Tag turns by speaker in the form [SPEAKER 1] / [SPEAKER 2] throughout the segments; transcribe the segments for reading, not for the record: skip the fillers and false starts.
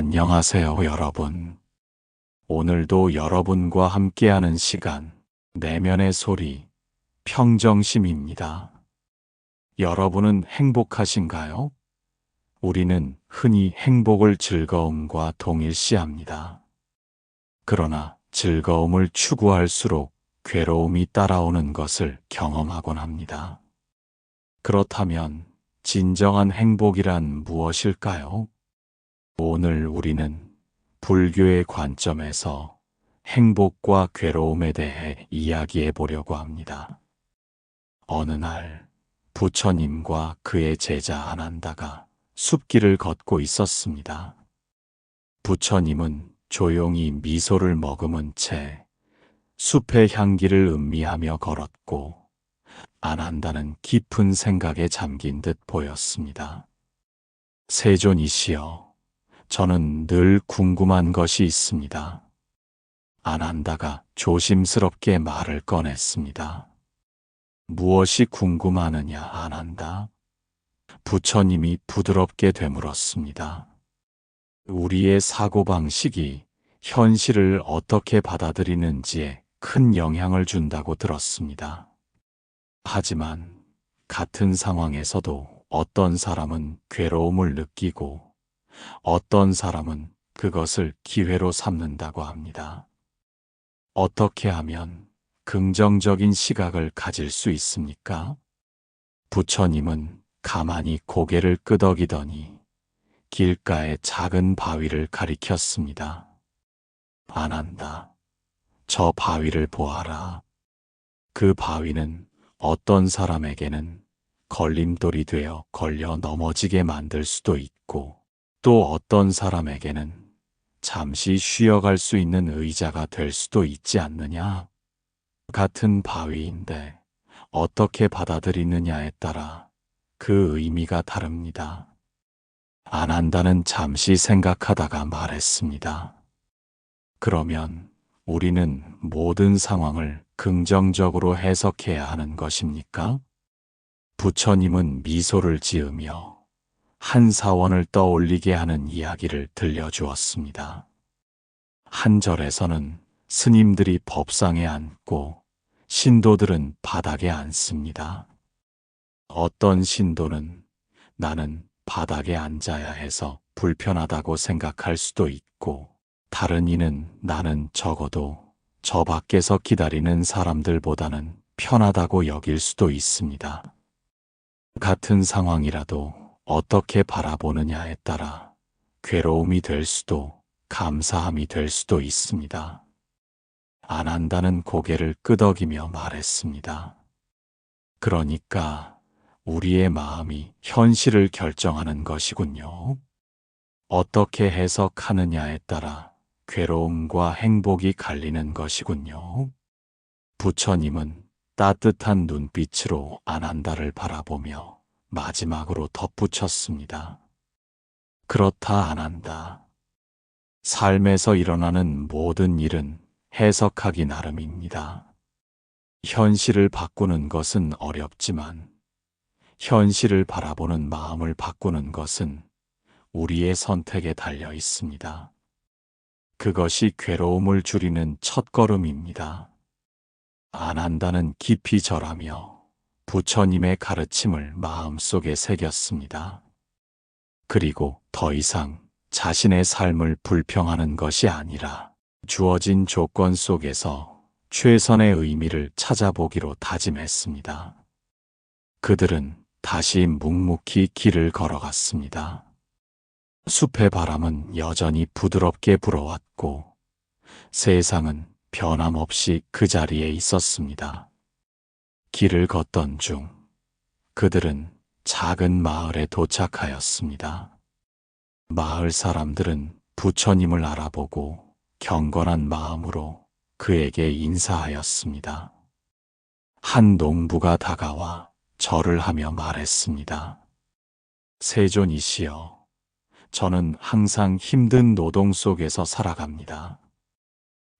[SPEAKER 1] 안녕하세요, 여러분. 오늘도 여러분과 함께하는 시간, 내면의 소리, 평정심입니다. 여러분은 행복하신가요? 우리는 흔히 행복을 즐거움과 동일시합니다. 그러나 즐거움을 추구할수록 괴로움이 따라오는 것을 경험하곤 합니다. 그렇다면 진정한 행복이란 무엇일까요? 오늘 우리는 불교의 관점에서 행복과 괴로움에 대해 이야기해 보려고 합니다. 어느 날 부처님과 그의 제자 아난다가 숲길을 걷고 있었습니다. 부처님은 조용히 미소를 머금은 채 숲의 향기를 음미하며 걸었고, 아난다는 깊은 생각에 잠긴 듯 보였습니다. 세존이시여, 저는 늘 궁금한 것이 있습니다. 아난다가 조심스럽게 말을 꺼냈습니다. 무엇이 궁금하느냐, 아난다? 부처님이 부드럽게 되물었습니다. 우리의 사고방식이 현실을 어떻게 받아들이는지에 큰 영향을 준다고 들었습니다. 하지만 같은 상황에서도 어떤 사람은 괴로움을 느끼고 어떤 사람은 그것을 기회로 삼는다고 합니다. 어떻게 하면 긍정적인 시각을 가질 수 있습니까? 부처님은 가만히 고개를 끄덕이더니 길가의 작은 바위를 가리켰습니다. 아난다, 저 바위를 보아라. 그 바위는 어떤 사람에게는 걸림돌이 되어 걸려 넘어지게 만들 수도 있고, 또 어떤 사람에게는 잠시 쉬어갈 수 있는 의자가 될 수도 있지 않느냐? 같은 바위인데 어떻게 받아들이느냐에 따라 그 의미가 다릅니다. 아난다는 잠시 생각하다가 말했습니다. 그러면 우리는 모든 상황을 긍정적으로 해석해야 하는 것입니까? 부처님은 미소를 지으며 한 사원을 떠올리게 하는 이야기를 들려주었습니다. 한 절에서는 스님들이 법상에 앉고 신도들은 바닥에 앉습니다. 어떤 신도는 나는 바닥에 앉아야 해서 불편하다고 생각할 수도 있고, 다른 이는 나는 적어도 저 밖에서 기다리는 사람들보다는 편하다고 여길 수도 있습니다. 같은 상황이라도 어떻게 바라보느냐에 따라 괴로움이 될 수도 감사함이 될 수도 있습니다. 아난다는 고개를 끄덕이며 말했습니다. 그러니까 우리의 마음이 현실을 결정하는 것이군요. 어떻게 해석하느냐에 따라 괴로움과 행복이 갈리는 것이군요. 부처님은 따뜻한 눈빛으로 아난다를 바라보며 마지막으로 덧붙였습니다. 그렇다, 아난다. 삶에서 일어나는 모든 일은 해석하기 나름입니다. 현실을 바꾸는 것은 어렵지만 현실을 바라보는 마음을 바꾸는 것은 우리의 선택에 달려 있습니다. 그것이 괴로움을 줄이는 첫걸음입니다. 아난다는 깊이 절하며 부처님의 가르침을 마음속에 새겼습니다. 그리고 더 이상 자신의 삶을 불평하는 것이 아니라 주어진 조건 속에서 최선의 의미를 찾아보기로 다짐했습니다. 그들은 다시 묵묵히 길을 걸어갔습니다. 숲의 바람은 여전히 부드럽게 불어왔고 세상은 변함없이 그 자리에 있었습니다. 길을 걷던 중 그들은 작은 마을에 도착하였습니다. 마을 사람들은 부처님을 알아보고 경건한 마음으로 그에게 인사하였습니다. 한 농부가 다가와 절을 하며 말했습니다. 세존이시여, 저는 항상 힘든 노동 속에서 살아갑니다.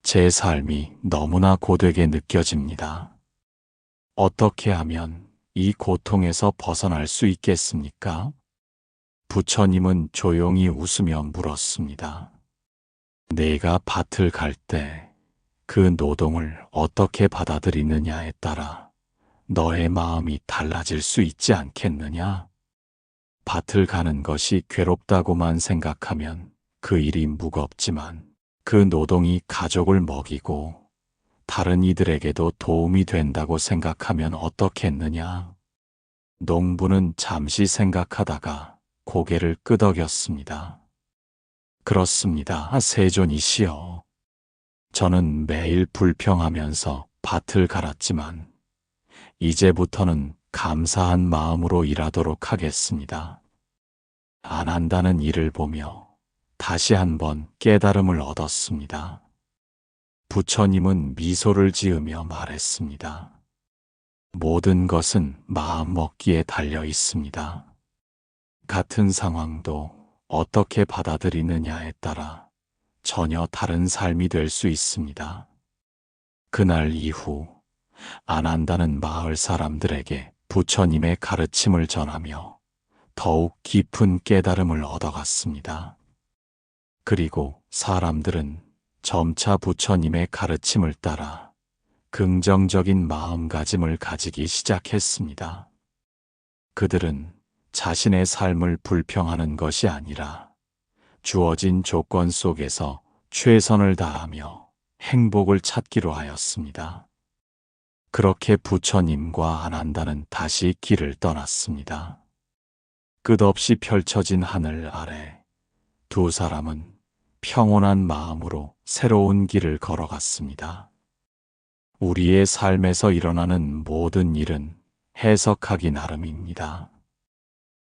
[SPEAKER 1] 제 삶이 너무나 고되게 느껴집니다. 어떻게 하면 이 고통에서 벗어날 수 있겠습니까? 부처님은 조용히 웃으며 물었습니다. 내가 밭을 갈 때 그 노동을 어떻게 받아들이느냐에 따라 너의 마음이 달라질 수 있지 않겠느냐? 밭을 가는 것이 괴롭다고만 생각하면 그 일이 무겁지만 그 노동이 가족을 먹이고 다른 이들에게도 도움이 된다고 생각하면 어떻겠느냐? 농부는 잠시 생각하다가 고개를 끄덕였습니다. 그렇습니다, 세존이시여. 저는 매일 불평하면서 밭을 갈았지만 이제부터는 감사한 마음으로 일하도록 하겠습니다. 안 한다는 일을 보며 다시 한번 깨달음을 얻었습니다. 부처님은 미소를 지으며 말했습니다. 모든 것은 마음 먹기에 달려 있습니다. 같은 상황도 어떻게 받아들이느냐에 따라 전혀 다른 삶이 될 수 있습니다. 그날 이후 안 한다는 마을 사람들에게 부처님의 가르침을 전하며 더욱 깊은 깨달음을 얻어갔습니다. 그리고 사람들은 점차 부처님의 가르침을 따라 긍정적인 마음가짐을 가지기 시작했습니다. 그들은 자신의 삶을 불평하는 것이 아니라 주어진 조건 속에서 최선을 다하며 행복을 찾기로 하였습니다. 그렇게 부처님과 안한다는 다시 길을 떠났습니다. 끝없이 펼쳐진 하늘 아래 두 사람은 평온한 마음으로 새로운 길을 걸어갔습니다. 우리의 삶에서 일어나는 모든 일은 해석하기 나름입니다.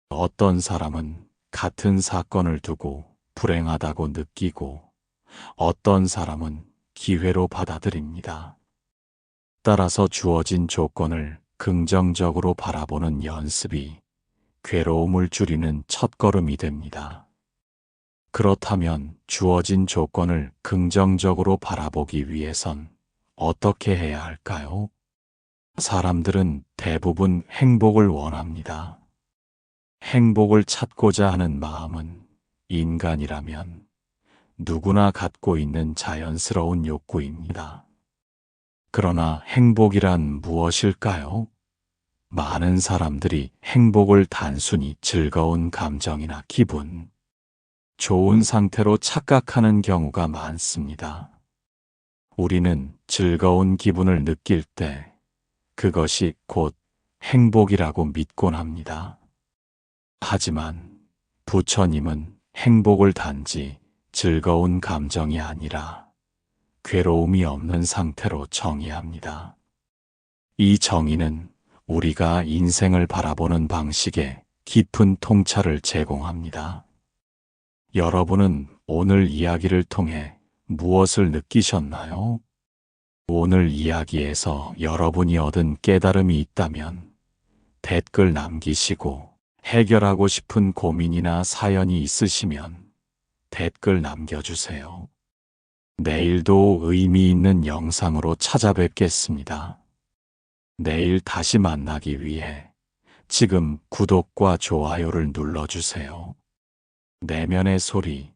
[SPEAKER 1] 어떤 사람은 같은 사건을 두고 불행하다고 느끼고 어떤 사람은 기회로 받아들입니다. 따라서 주어진 조건을 긍정적으로 바라보는 연습이 괴로움을 줄이는 첫걸음이 됩니다. 그렇다면 주어진 조건을 긍정적으로 바라보기 위해선 어떻게 해야 할까요? 사람들은 대부분 행복을 원합니다. 행복을 찾고자 하는 마음은 인간이라면 누구나 갖고 있는 자연스러운 욕구입니다. 그러나 행복이란 무엇일까요? 많은 사람들이 행복을 단순히 즐거운 감정이나 기분, 좋은 상태로 착각하는 경우가 많습니다. 우리는 즐거운 기분을 느낄 때 그것이 곧 행복이라고 믿곤 합니다. 하지만 부처님은 행복을 단지 즐거운 감정이 아니라 괴로움이 없는 상태로 정의합니다. 이 정의는 우리가 인생을 바라보는 방식에 깊은 통찰을 제공합니다. 여러분은 오늘 이야기를 통해 무엇을 느끼셨나요? 오늘 이야기에서 여러분이 얻은 깨달음이 있다면 댓글 남기시고 해결하고 싶은 고민이나 사연이 있으시면 댓글 남겨주세요. 내일도 의미 있는 영상으로 찾아뵙겠습니다. 내일 다시 만나기 위해 지금 구독과 좋아요를 눌러주세요. 내면의 소리,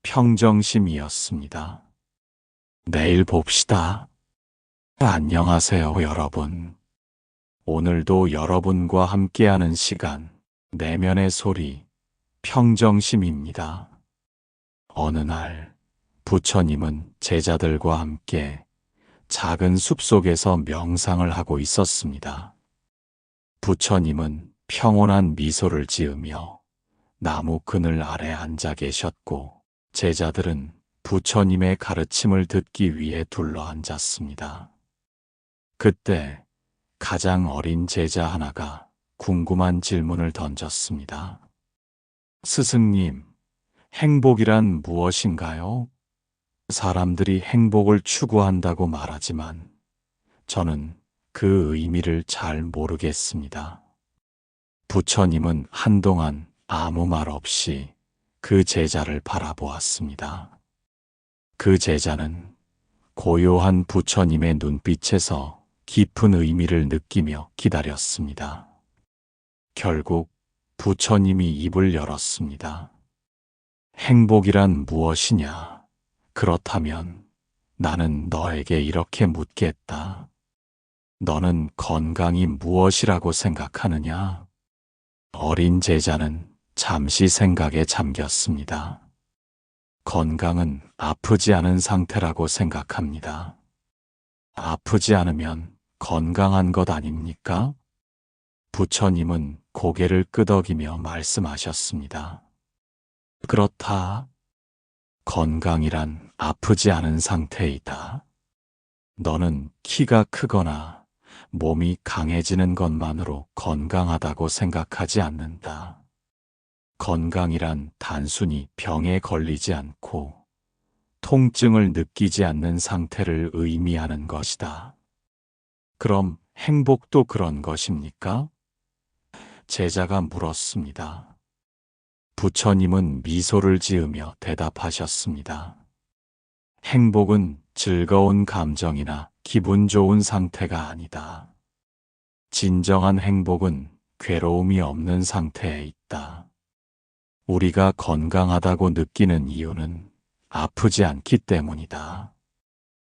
[SPEAKER 1] 평정심이었습니다. 내일 봅시다. 안녕하세요, 여러분. 오늘도 여러분과 함께하는 시간, 내면의 소리, 평정심입니다. 어느 날 부처님은 제자들과 함께 작은 숲속에서 명상을 하고 있었습니다. 부처님은 평온한 미소를 지으며 나무 그늘 아래 앉아 계셨고 제자들은 부처님의 가르침을 듣기 위해 둘러앉았습니다. 그때 가장 어린 제자 하나가 궁금한 질문을 던졌습니다. 스승님, 행복이란 무엇인가요? 사람들이 행복을 추구한다고 말하지만 저는 그 의미를 잘 모르겠습니다. 부처님은 한동안 아무 말 없이 그 제자를 바라보았습니다. 그 제자는 고요한 부처님의 눈빛에서 깊은 의미를 느끼며 기다렸습니다. 결국 부처님이 입을 열었습니다. 행복이란 무엇이냐? 그렇다면 나는 너에게 이렇게 묻겠다. 너는 건강이 무엇이라고 생각하느냐? 어린 제자는 잠시 생각에 잠겼습니다. 건강은 아프지 않은 상태라고 생각합니다. 아프지 않으면 건강한 것 아닙니까? 부처님은 고개를 끄덕이며 말씀하셨습니다. 그렇다. 건강이란 아프지 않은 상태이다. 너는 키가 크거나 몸이 강해지는 것만으로 건강하다고 생각하지 않는다. 건강이란 단순히 병에 걸리지 않고 통증을 느끼지 않는 상태를 의미하는 것이다. 그럼 행복도 그런 것입니까? 제자가 물었습니다. 부처님은 미소를 지으며 대답하셨습니다. 행복은 즐거운 감정이나 기분 좋은 상태가 아니다. 진정한 행복은 괴로움이 없는 상태에 있다. 우리가 건강하다고 느끼는 이유는 아프지 않기 때문이다.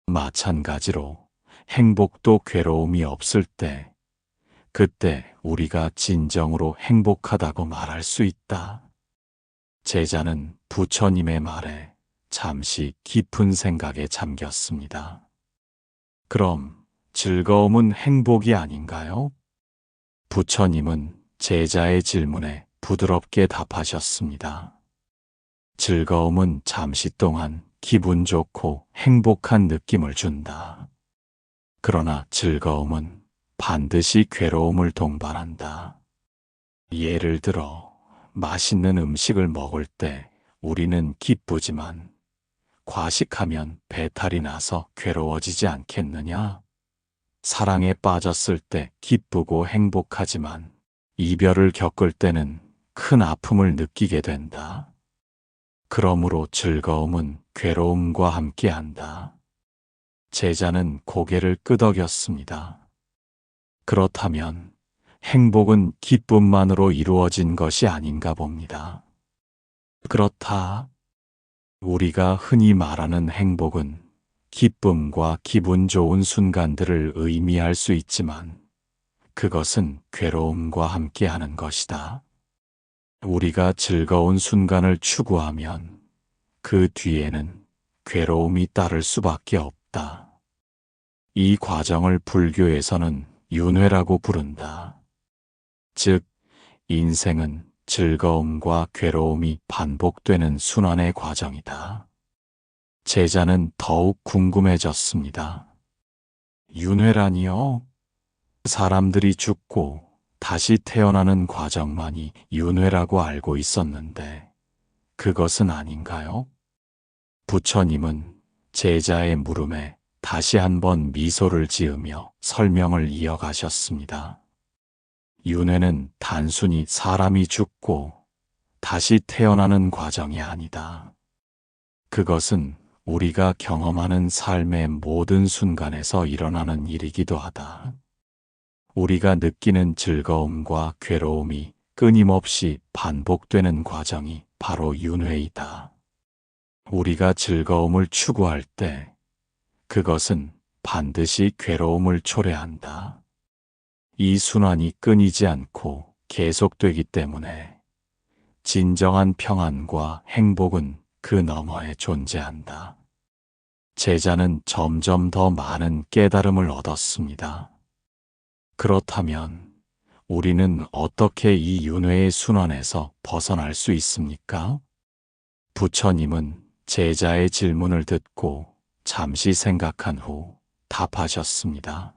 [SPEAKER 1] 마찬가지로 행복도 괴로움이 없을 때, 그때 우리가 진정으로 행복하다고 말할 수 있다. 제자는 부처님의 말에 잠시 깊은 생각에 잠겼습니다. 그럼 즐거움은 행복이 아닌가요? 부처님은 제자의 질문에 부드럽게 답하셨습니다. 즐거움은 잠시 동안 기분 좋고 행복한 느낌을 준다. 그러나 즐거움은 반드시 괴로움을 동반한다. 예를 들어 맛있는 음식을 먹을 때 우리는 기쁘지만 과식하면 배탈이 나서 괴로워지지 않겠느냐? 사랑에 빠졌을 때 기쁘고 행복하지만 이별을 겪을 때는 큰 아픔을 느끼게 된다. 그러므로 즐거움은 괴로움과 함께한다. 제자는 고개를 끄덕였습니다. 그렇다면 행복은 기쁨만으로 이루어진 것이 아닌가 봅니다. 그렇다. 우리가 흔히 말하는 행복은 기쁨과 기분 좋은 순간들을 의미할 수 있지만 그것은 괴로움과 함께하는 것이다. 우리가 즐거운 순간을 추구하면 그 뒤에는 괴로움이 따를 수밖에 없다. 이 과정을 불교에서는 윤회라고 부른다. 즉, 인생은 즐거움과 괴로움이 반복되는 순환의 과정이다. 제자는 더욱 궁금해졌습니다. 윤회라니요? 사람들이 죽고 다시 태어나는 과정만이 윤회라고 알고 있었는데 그것은 아닌가요? 부처님은 제자의 물음에 다시 한번 미소를 지으며 설명을 이어가셨습니다. 윤회는 단순히 사람이 죽고 다시 태어나는 과정이 아니다. 그것은 우리가 경험하는 삶의 모든 순간에서 일어나는 일이기도 하다. 우리가 느끼는 즐거움과 괴로움이 끊임없이 반복되는 과정이 바로 윤회이다. 우리가 즐거움을 추구할 때 그것은 반드시 괴로움을 초래한다. 이 순환이 끊이지 않고 계속되기 때문에 진정한 평안과 행복은 그 너머에 존재한다. 제자는 점점 더 많은 깨달음을 얻었습니다. 그렇다면 우리는 어떻게 이 윤회의 순환에서 벗어날 수 있습니까? 부처님은 제자의 질문을 듣고 잠시 생각한 후 답하셨습니다.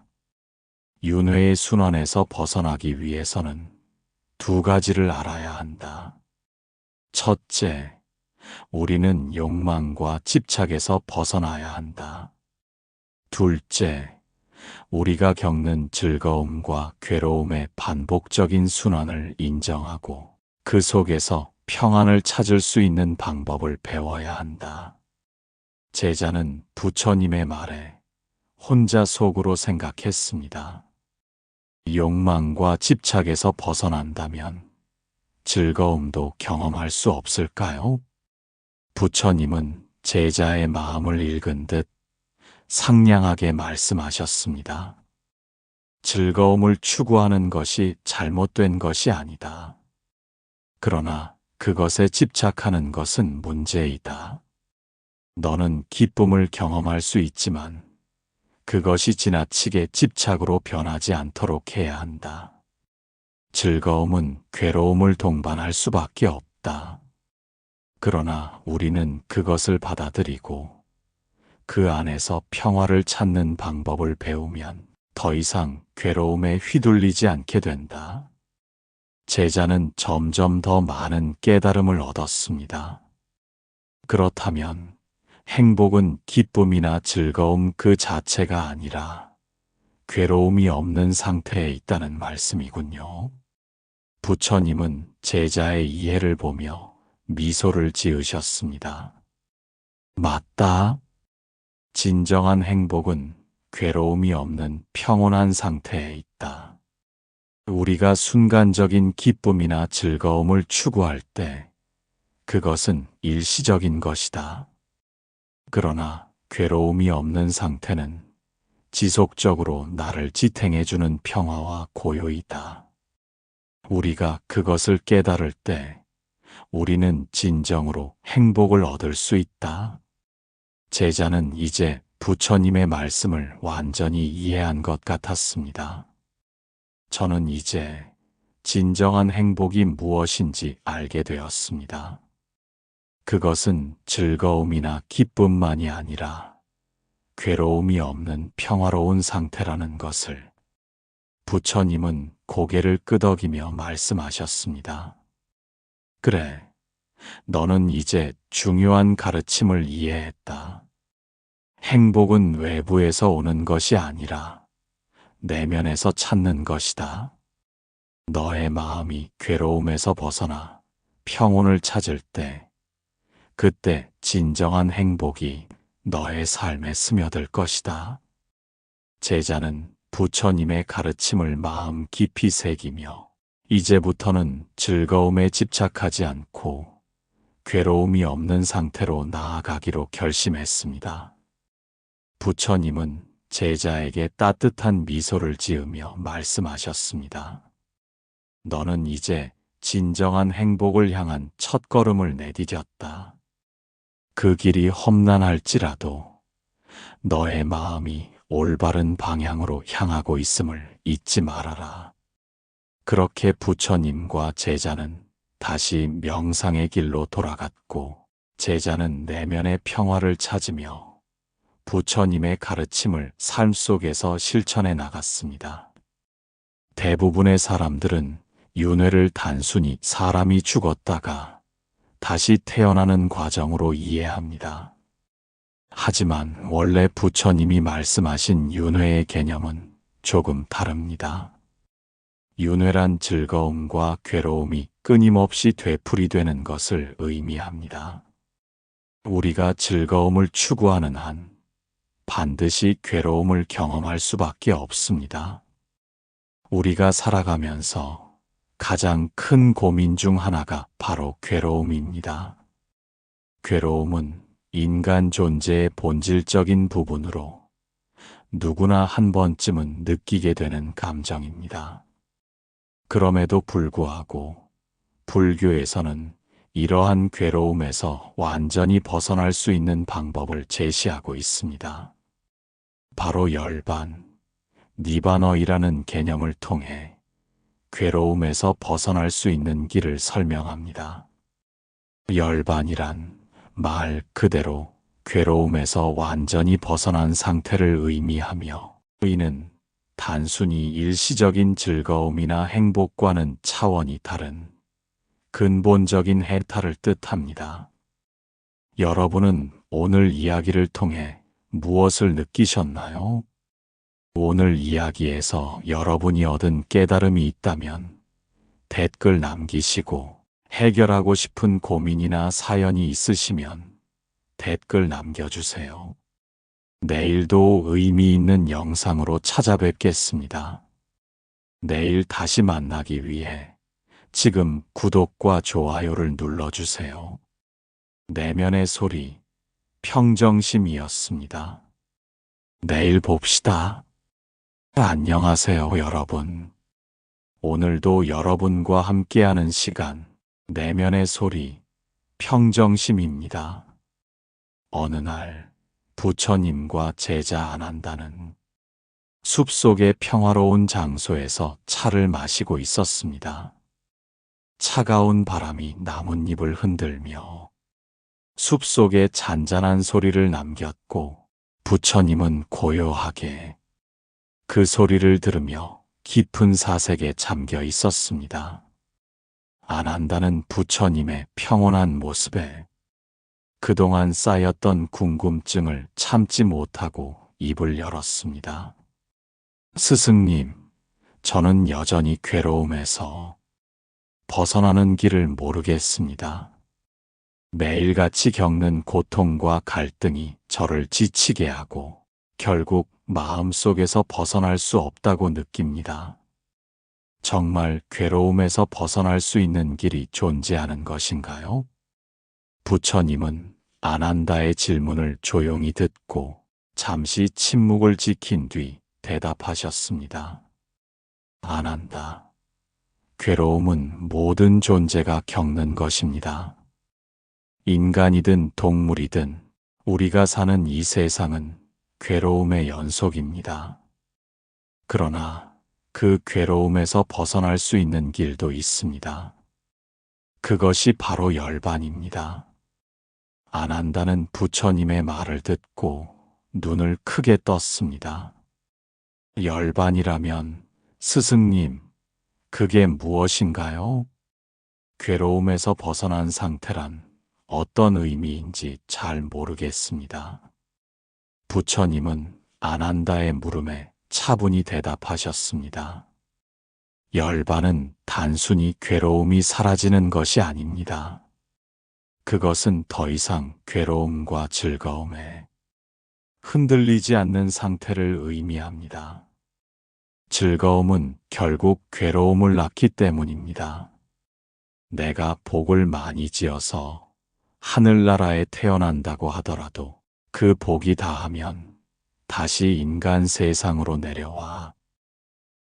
[SPEAKER 1] 윤회의 순환에서 벗어나기 위해서는 두 가지를 알아야 한다. 첫째, 우리는 욕망과 집착에서 벗어나야 한다. 둘째, 우리가 겪는 즐거움과 괴로움의 반복적인 순환을 인정하고 그 속에서 평안을 찾을 수 있는 방법을 배워야 한다. 제자는 부처님의 말에 혼자 속으로 생각했습니다. 욕망과 집착에서 벗어난다면 즐거움도 경험할 수 없을까요? 부처님은 제자의 마음을 읽은 듯 상냥하게 말씀하셨습니다. 즐거움을 추구하는 것이 잘못된 것이 아니다. 그러나 그것에 집착하는 것은 문제이다. 너는 기쁨을 경험할 수 있지만 그것이 지나치게 집착으로 변하지 않도록 해야 한다. 즐거움은 괴로움을 동반할 수밖에 없다. 그러나 우리는 그것을 받아들이고 그 안에서 평화를 찾는 방법을 배우면 더 이상 괴로움에 휘둘리지 않게 된다. 제자는 점점 더 많은 깨달음을 얻었습니다. 그렇다면 행복은 기쁨이나 즐거움 그 자체가 아니라 괴로움이 없는 상태에 있다는 말씀이군요. 부처님은 제자의 이해를 보며 미소를 지으셨습니다. 맞다. 진정한 행복은 괴로움이 없는 평온한 상태에 있다. 우리가 순간적인 기쁨이나 즐거움을 추구할 때 그것은 일시적인 것이다. 그러나 괴로움이 없는 상태는 지속적으로 나를 지탱해주는 평화와 고요이다. 우리가 그것을 깨달을 때 우리는 진정으로 행복을 얻을 수 있다. 제자는 이제 부처님의 말씀을 완전히 이해한 것 같았습니다. 저는 이제 진정한 행복이 무엇인지 알게 되었습니다. 그것은 즐거움이나 기쁨만이 아니라 괴로움이 없는 평화로운 상태라는 것을 부처님은 고개를 끄덕이며 말씀하셨습니다. 그래, 너는 이제 중요한 가르침을 이해했다. 행복은 외부에서 오는 것이 아니라 내면에서 찾는 것이다. 너의 마음이 괴로움에서 벗어나 평온을 찾을 때, 그때 진정한 행복이 너의 삶에 스며들 것이다. 제자는 부처님의 가르침을 마음 깊이 새기며 이제부터는 즐거움에 집착하지 않고 괴로움이 없는 상태로 나아가기로 결심했습니다. 부처님은 제자에게 따뜻한 미소를 지으며 말씀하셨습니다. 너는 이제 진정한 행복을 향한 첫걸음을 내디뎠다. 그 길이 험난할지라도 너의 마음이 올바른 방향으로 향하고 있음을 잊지 말아라. 그렇게 부처님과 제자는 다시 명상의 길로 돌아갔고, 제자는 내면의 평화를 찾으며 부처님의 가르침을 삶 속에서 실천해 나갔습니다. 대부분의 사람들은 윤회를 단순히 사람이 죽었다가 다시 태어나는 과정으로 이해합니다. 하지만 원래 부처님이 말씀하신 윤회의 개념은 조금 다릅니다. 윤회란 즐거움과 괴로움이 끊임없이 되풀이되는 것을 의미합니다. 우리가 즐거움을 추구하는 한 반드시 괴로움을 경험할 수밖에 없습니다. 우리가 살아가면서 가장 큰 고민 중 하나가 바로 괴로움입니다. 괴로움은 인간 존재의 본질적인 부분으로 누구나 한 번쯤은 느끼게 되는 감정입니다. 그럼에도 불구하고 불교에서는 이러한 괴로움에서 완전히 벗어날 수 있는 방법을 제시하고 있습니다. 바로 열반, 니바너이라는 개념을 통해 괴로움에서 벗어날 수 있는 길을 설명합니다. 열반이란 말 그대로 괴로움에서 완전히 벗어난 상태를 의미하며, 이는 단순히 일시적인 즐거움이나 행복과는 차원이 다른 근본적인 해탈을 뜻합니다. 여러분은 오늘 이야기를 통해 무엇을 느끼셨나요? 오늘 이야기에서 여러분이 얻은 깨달음이 있다면 댓글 남기시고, 해결하고 싶은 고민이나 사연이 있으시면 댓글 남겨주세요. 내일도 의미 있는 영상으로 찾아뵙겠습니다. 내일 다시 만나기 위해 지금 구독과 좋아요를 눌러주세요. 내면의 소리, 평정심이었습니다. 내일 봅시다. 안녕하세요, 여러분. 오늘도 여러분과 함께하는 시간, 내면의 소리, 평정심입니다. 어느 날, 부처님과 제자 안한다는 숲속의 평화로운 장소에서 차를 마시고 있었습니다. 차가운 바람이 나뭇잎을 흔들며 숲속에 잔잔한 소리를 남겼고 부처님은 고요하게 그 소리를 들으며 깊은 사색에 잠겨 있었습니다. 안한다는 부처님의 평온한 모습에 그동안 쌓였던 궁금증을 참지 못하고 입을 열었습니다. 스승님, 저는 여전히 괴로움에서 벗어나는 길을 모르겠습니다. 매일같이 겪는 고통과 갈등이 저를 지치게 하고 결국 마음속에서 벗어날 수 없다고 느낍니다. 정말 괴로움에서 벗어날 수 있는 길이 존재하는 것인가요? 부처님은 안한다의 질문을 조용히 듣고 잠시 침묵을 지킨 뒤 대답하셨습니다. 안한다. 괴로움은 모든 존재가 겪는 것입니다. 인간이든 동물이든 우리가 사는 이 세상은 괴로움의 연속입니다. 그러나 그 괴로움에서 벗어날 수 있는 길도 있습니다. 그것이 바로 열반입니다. 안한다는 부처님의 말을 듣고 눈을 크게 떴습니다. 열반이라면 스승님, 그게 무엇인가요? 괴로움에서 벗어난 상태란 어떤 의미인지 잘 모르겠습니다. 부처님은 안한다의 물음에 차분히 대답하셨습니다. 열반은 단순히 괴로움이 사라지는 것이 아닙니다. 그것은 더 이상 괴로움과 즐거움에 흔들리지 않는 상태를 의미합니다. 즐거움은 결국 괴로움을 낳기 때문입니다. 내가 복을 많이 지어서 하늘나라에 태어난다고 하더라도 그 복이 다하면 다시 인간 세상으로 내려와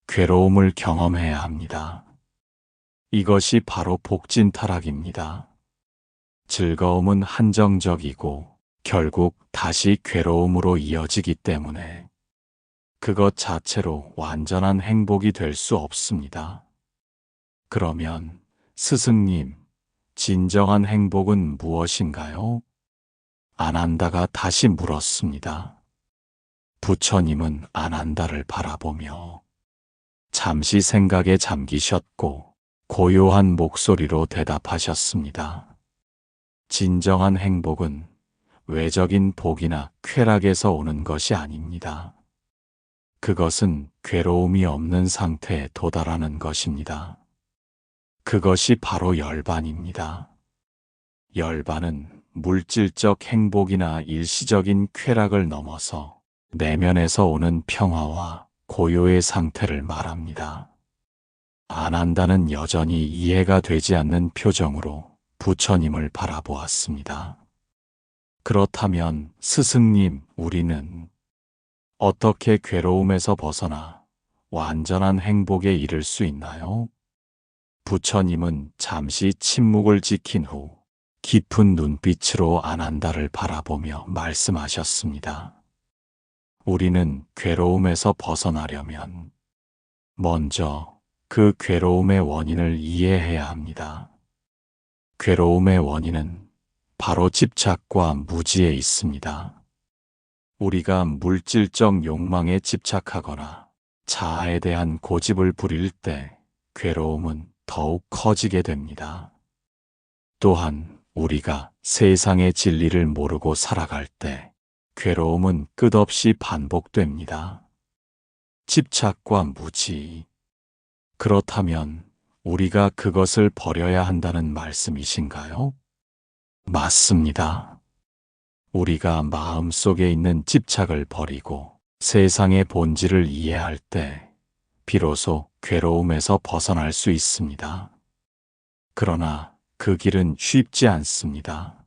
[SPEAKER 1] 괴로움을 경험해야 합니다. 이것이 바로 복진타락입니다. 즐거움은 한정적이고 결국 다시 괴로움으로 이어지기 때문에 그것 자체로 완전한 행복이 될 수 없습니다. 그러면 스승님, 진정한 행복은 무엇인가요? 안한다가 다시 물었습니다. 부처님은 안한다를 바라보며 잠시 생각에 잠기셨고 고요한 목소리로 대답하셨습니다. 진정한 행복은 외적인 복이나 쾌락에서 오는 것이 아닙니다. 그것은 괴로움이 없는 상태에 도달하는 것입니다. 그것이 바로 열반입니다. 열반은 물질적 행복이나 일시적인 쾌락을 넘어서 내면에서 오는 평화와 고요의 상태를 말합니다. 안한다는 여전히 이해가 되지 않는 표정으로 부처님을 바라보았습니다. 그렇다면 스승님, 우리는 어떻게 괴로움에서 벗어나 완전한 행복에 이를 수 있나요? 부처님은 잠시 침묵을 지킨 후 깊은 눈빛으로 안한다를 바라보며 말씀하셨습니다. 우리는 괴로움에서 벗어나려면 먼저 그 괴로움의 원인을 이해해야 합니다. 괴로움의 원인은 바로 집착과 무지에 있습니다. 우리가 물질적 욕망에 집착하거나 자아에 대한 고집을 부릴 때 괴로움은 더욱 커지게 됩니다. 또한 우리가 세상의 진리를 모르고 살아갈 때 괴로움은 끝없이 반복됩니다. 집착과 무지. 그렇다면 우리가 그것을 버려야 한다는 말씀이신가요? 맞습니다. 우리가 마음속에 있는 집착을 버리고 세상의 본질을 이해할 때 비로소 괴로움에서 벗어날 수 있습니다. 그러나 그 길은 쉽지 않습니다.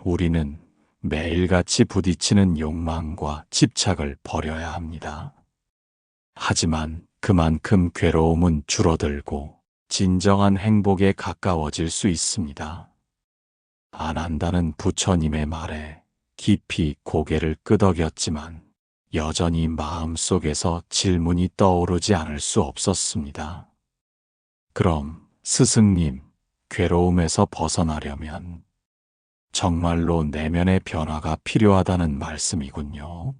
[SPEAKER 1] 우리는 매일같이 부딪히는 욕망과 집착을 버려야 합니다. 하지만 그만큼 괴로움은 줄어들고 진정한 행복에 가까워질 수 있습니다. 안 한다는 부처님의 말에 깊이 고개를 끄덕였지만 여전히 마음속에서 질문이 떠오르지 않을 수 없었습니다. 그럼 스승님, 괴로움에서 벗어나려면 정말로 내면의 변화가 필요하다는 말씀이군요.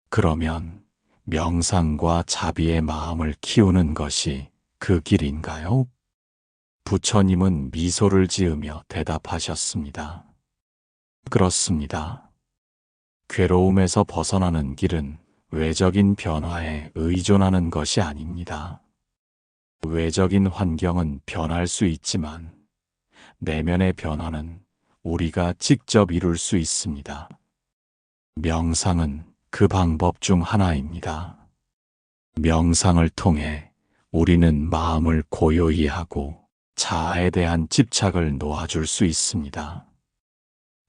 [SPEAKER 1] 그러면 명상과 자비의 마음을 키우는 것이 그 길인가요? 부처님은 미소를 지으며 대답하셨습니다. 그렇습니다. 괴로움에서 벗어나는 길은 외적인 변화에 의존하는 것이 아닙니다. 외적인 환경은 변할 수 있지만 내면의 변화는 우리가 직접 이룰 수 있습니다. 명상은 그 방법 중 하나입니다. 명상을 통해 우리는 마음을 고요히 하고 자아에 대한 집착을 놓아줄 수 있습니다.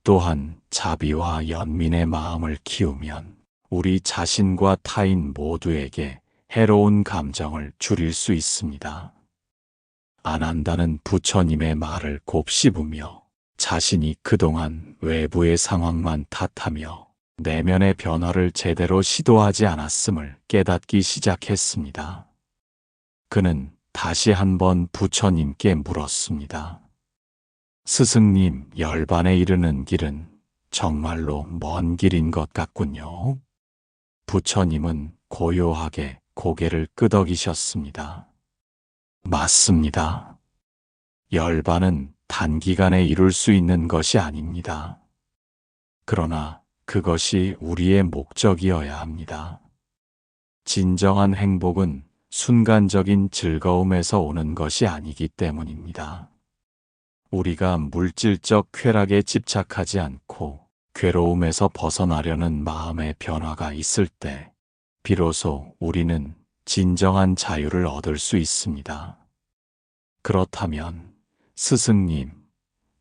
[SPEAKER 1] 또한 자비와 연민의 마음을 키우면 우리 자신과 타인 모두에게 해로운 감정을 줄일 수 있습니다. 안 한다는 부처님의 말을 곱씹으며 자신이 그동안 외부의 상황만 탓하며 내면의 변화를 제대로 시도하지 않았음을 깨닫기 시작했습니다. 그는 다시 한번 부처님께 물었습니다. 스승님, 열반에 이르는 길은 정말로 먼 길인 것 같군요. 부처님은 고요하게 고개를 끄덕이셨습니다. 맞습니다. 열반은 단기간에 이룰 수 있는 것이 아닙니다. 그러나 그것이 우리의 목적이어야 합니다. 진정한 행복은 순간적인 즐거움에서 오는 것이 아니기 때문입니다. 우리가 물질적 쾌락에 집착하지 않고 괴로움에서 벗어나려는 마음의 변화가 있을 때 비로소 우리는 진정한 자유를 얻을 수 있습니다. 그렇다면 스승님,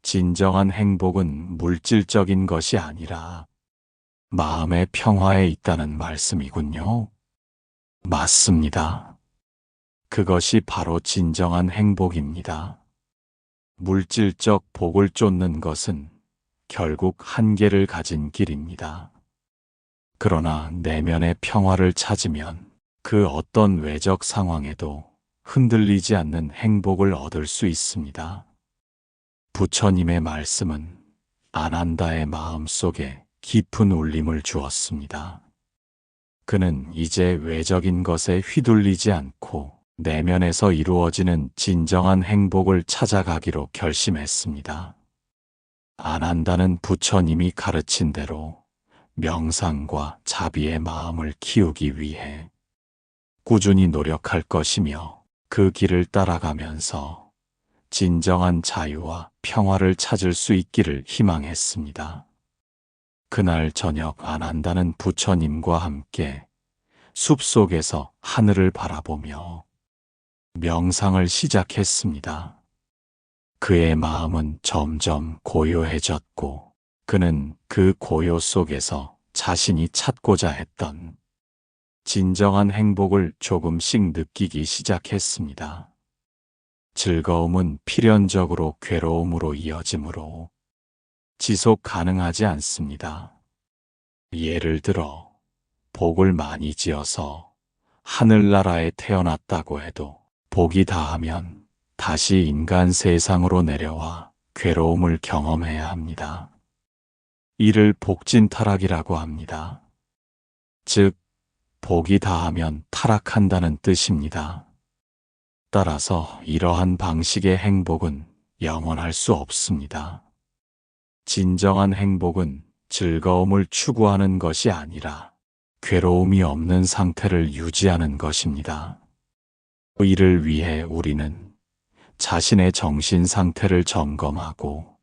[SPEAKER 1] 진정한 행복은 물질적인 것이 아니라 마음의 평화에 있다는 말씀이군요. 맞습니다. 그것이 바로 진정한 행복입니다. 물질적 복을 쫓는 것은 결국 한계를 가진 길입니다. 그러나 내면의 평화를 찾으면 그 어떤 외적 상황에도 흔들리지 않는 행복을 얻을 수 있습니다. 부처님의 말씀은 아난다의 마음 속에 깊은 울림을 주었습니다. 그는 이제 외적인 것에 휘둘리지 않고 내면에서 이루어지는 진정한 행복을 찾아가기로 결심했습니다. 안 한다는 부처님이 가르친 대로 명상과 자비의 마음을 키우기 위해 꾸준히 노력할 것이며 그 길을 따라가면서 진정한 자유와 평화를 찾을 수 있기를 희망했습니다. 그날 저녁 안 한다는 부처님과 함께 숲속에서 하늘을 바라보며 명상을 시작했습니다. 그의 마음은 점점 고요해졌고 그는 그 고요 속에서 자신이 찾고자 했던 진정한 행복을 조금씩 느끼기 시작했습니다. 즐거움은 필연적으로 괴로움으로 이어지므로 지속 가능하지 않습니다. 예를 들어 복을 많이 지어서 하늘나라에 태어났다고 해도 복이 다하면 다시 인간 세상으로 내려와 괴로움을 경험해야 합니다. 이를 복진타락이라고 합니다. 즉, 복이 다하면 타락한다는 뜻입니다. 따라서 이러한 방식의 행복은 영원할 수 없습니다. 진정한 행복은 즐거움을 추구하는 것이 아니라 괴로움이 없는 상태를 유지하는 것입니다. 이를 위해 우리는 자신의 정신 상태를 점검하고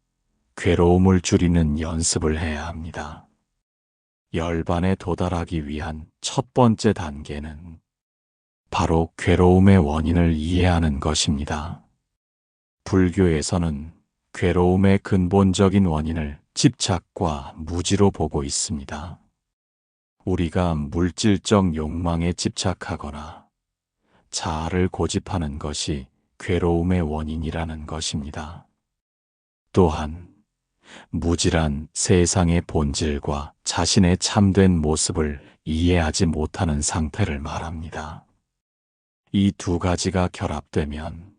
[SPEAKER 1] 괴로움을 줄이는 연습을 해야 합니다. 열반에 도달하기 위한 첫 번째 단계는 바로 괴로움의 원인을 이해하는 것입니다. 불교에서는 괴로움의 근본적인 원인을 집착과 무지로 보고 있습니다. 우리가 물질적 욕망에 집착하거나 자아를 고집하는 것이 괴로움의 원인이라는 것입니다. 또한 무지란 세상의 본질과 자신의 참된 모습을 이해하지 못하는 상태를 말합니다. 이 두 가지가 결합되면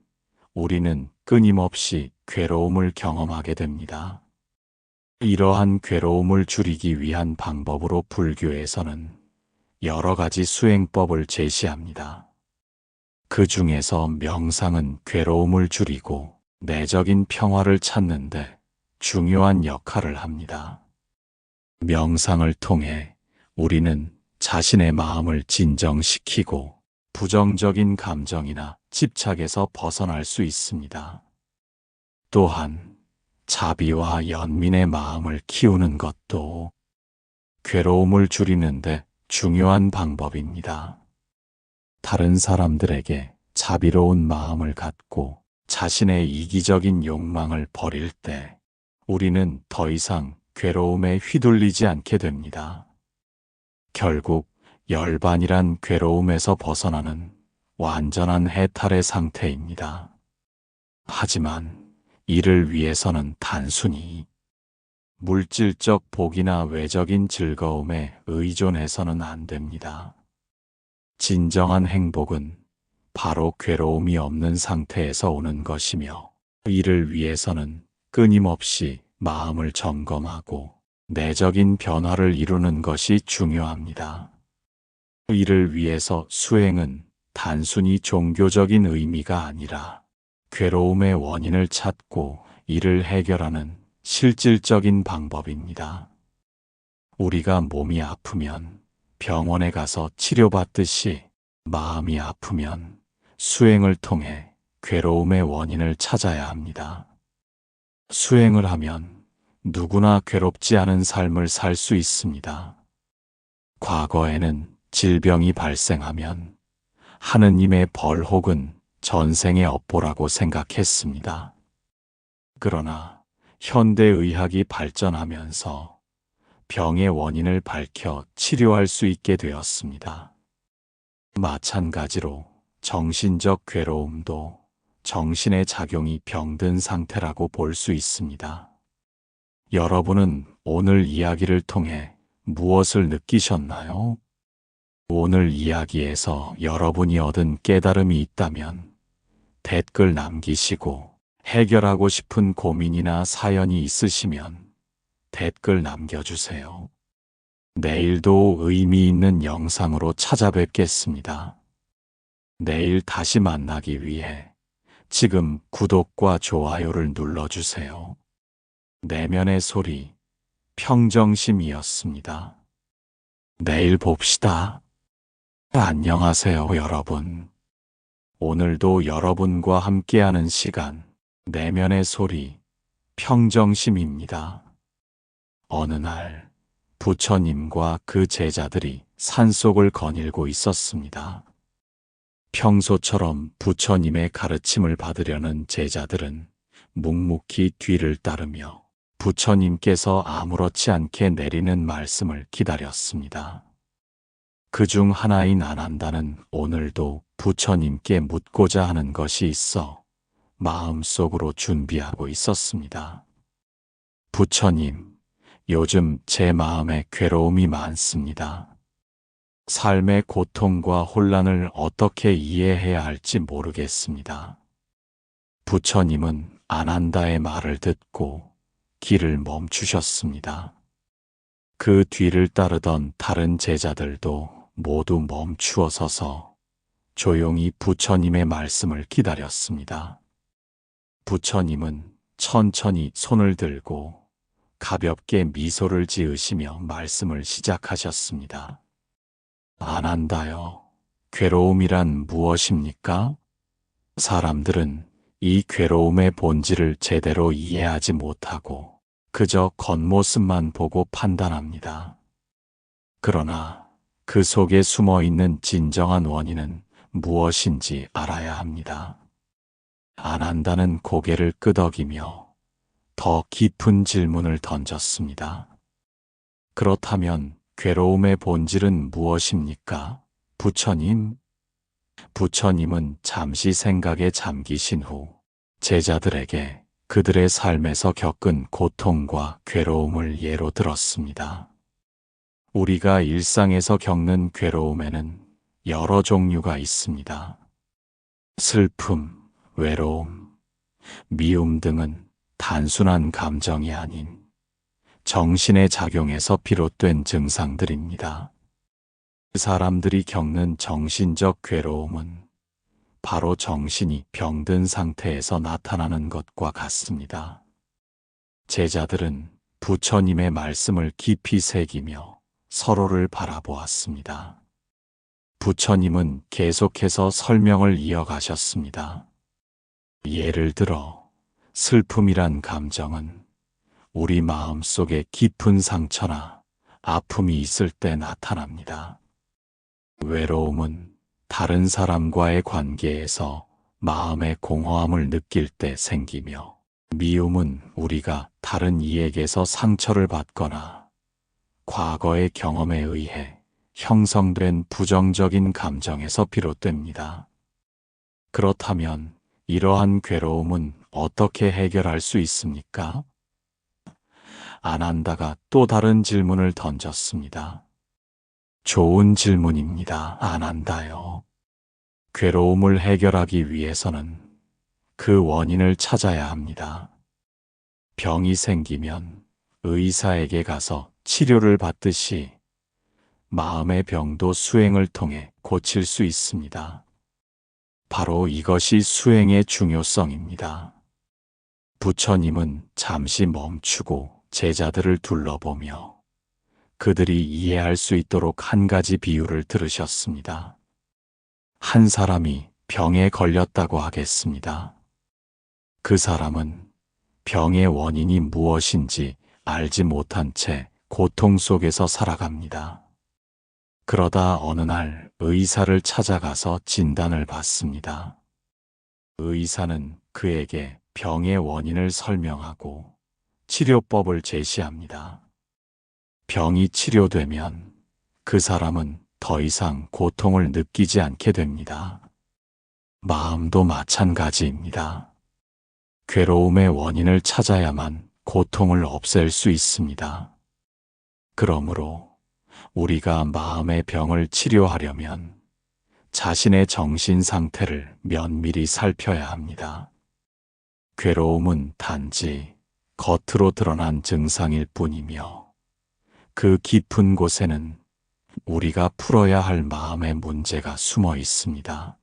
[SPEAKER 1] 우리는 끊임없이 괴로움을 경험하게 됩니다. 이러한 괴로움을 줄이기 위한 방법으로 불교에서는 여러 가지 수행법을 제시합니다. 그 중에서 명상은 괴로움을 줄이고 내적인 평화를 찾는데 중요한 역할을 합니다. 명상을 통해 우리는 자신의 마음을 진정시키고 부정적인 감정이나 집착에서 벗어날 수 있습니다. 또한 자비와 연민의 마음을 키우는 것도 괴로움을 줄이는데 중요한 방법입니다. 다른 사람들에게 자비로운 마음을 갖고 자신의 이기적인 욕망을 버릴 때 우리는 더 이상 괴로움에 휘둘리지 않게 됩니다. 결국 열반이란 괴로움에서 벗어나는 완전한 해탈의 상태입니다. 하지만 이를 위해서는 단순히 물질적 복이나 외적인 즐거움에 의존해서는 안 됩니다. 진정한 행복은 바로 괴로움이 없는 상태에서 오는 것이며 이를 위해서는 끊임없이 마음을 점검하고 내적인 변화를 이루는 것이 중요합니다. 이를 위해서 수행은 단순히 종교적인 의미가 아니라 괴로움의 원인을 찾고 이를 해결하는 실질적인 방법입니다. 우리가 몸이 아프면 병원에 가서 치료받듯이 마음이 아프면 수행을 통해 괴로움의 원인을 찾아야 합니다. 수행을 하면 누구나 괴롭지 않은 삶을 살 수 있습니다. 과거에는 질병이 발생하면 하느님의 벌 혹은 전생의 업보라고 생각했습니다. 그러나 현대의학이 발전하면서 병의 원인을 밝혀 치료할 수 있게 되었습니다. 마찬가지로 정신적 괴로움도 정신의 작용이 병든 상태라고 볼 수 있습니다. 여러분은 오늘 이야기를 통해 무엇을 느끼셨나요? 오늘 이야기에서 여러분이 얻은 깨달음이 있다면 댓글 남기시고 해결하고 싶은 고민이나 사연이 있으시면 댓글 남겨주세요. 내일도 의미 있는 영상으로 찾아뵙겠습니다. 내일 다시 만나기 위해 지금 구독과 좋아요를 눌러주세요. 내면의 소리, 평정심이었습니다. 내일 봅시다. 안녕하세요, 여러분. 오늘도 여러분과 함께하는 시간, 내면의 소리, 평정심입니다. 어느 날 부처님과 그 제자들이 산속을 거닐고 있었습니다. 평소처럼 부처님의 가르침을 받으려는 제자들은 묵묵히 뒤를 따르며 부처님께서 아무렇지 않게 내리는 말씀을 기다렸습니다. 그중 하나인 아난다는 오늘도 부처님께 묻고자 하는 것이 있어 마음속으로 준비하고 있었습니다. 부처님, 요즘 제 마음에 괴로움이 많습니다. 삶의 고통과 혼란을 어떻게 이해해야 할지 모르겠습니다. 부처님은 아난다의 말을 듣고 길을 멈추셨습니다. 그 뒤를 따르던 다른 제자들도 모두 멈추어 서서 조용히 부처님의 말씀을 기다렸습니다. 부처님은 천천히 손을 들고 가볍게 미소를 지으시며 말씀을 시작하셨습니다. 아난다요, 괴로움이란 무엇입니까? 사람들은 이 괴로움의 본질을 제대로 이해하지 못하고 그저 겉모습만 보고 판단합니다. 그러나 그 속에 숨어 있는 진정한 원인은 무엇인지 알아야 합니다. 안 한다는 고개를 끄덕이며 더 깊은 질문을 던졌습니다. 그렇다면 괴로움의 본질은 무엇입니까? 부처님? 부처님은 잠시 생각에 잠기신 후 제자들에게 그들의 삶에서 겪은 고통과 괴로움을 예로 들었습니다. 우리가 일상에서 겪는 괴로움에는 여러 종류가 있습니다. 슬픔, 외로움, 미움 등은 단순한 감정이 아닌 정신의 작용에서 비롯된 증상들입니다. 사람들이 겪는 정신적 괴로움은 바로 정신이 병든 상태에서 나타나는 것과 같습니다. 제자들은 부처님의 말씀을 깊이 새기며 서로를 바라보았습니다. 부처님은 계속해서 설명을 이어가셨습니다. 예를 들어, 슬픔이란 감정은 우리 마음 속에 깊은 상처나 아픔이 있을 때 나타납니다. 외로움은 다른 사람과의 관계에서 마음의 공허함을 느낄 때 생기며, 미움은 우리가 다른 이에게서 상처를 받거나 과거의 경험에 의해 형성된 부정적인 감정에서 비롯됩니다. 그렇다면 이러한 괴로움은 어떻게 해결할 수 있습니까? 아난다가 또 다른 질문을 던졌습니다. 좋은 질문입니다. 아난다요. 괴로움을 해결하기 위해서는 그 원인을 찾아야 합니다. 병이 생기면 의사에게 가서 치료를 받듯이 마음의 병도 수행을 통해 고칠 수 있습니다. 바로 이것이 수행의 중요성입니다. 부처님은 잠시 멈추고 제자들을 둘러보며 그들이 이해할 수 있도록 한 가지 비유를 들으셨습니다. 한 사람이 병에 걸렸다고 하겠습니다. 그 사람은 병의 원인이 무엇인지 알지 못한 채 고통 속에서 살아갑니다. 그러다 어느 날 의사를 찾아가서 진단을 받습니다. 의사는 그에게 병의 원인을 설명하고 치료법을 제시합니다. 병이 치료되면 그 사람은 더 이상 고통을 느끼지 않게 됩니다. 마음도 마찬가지입니다. 괴로움의 원인을 찾아야만 고통을 없앨 수 있습니다. 그러므로 우리가 마음의 병을 치료하려면 자신의 정신 상태를 면밀히 살펴야 합니다. 괴로움은 단지 겉으로 드러난 증상일 뿐이며 그 깊은 곳에는 우리가 풀어야 할 마음의 문제가 숨어 있습니다.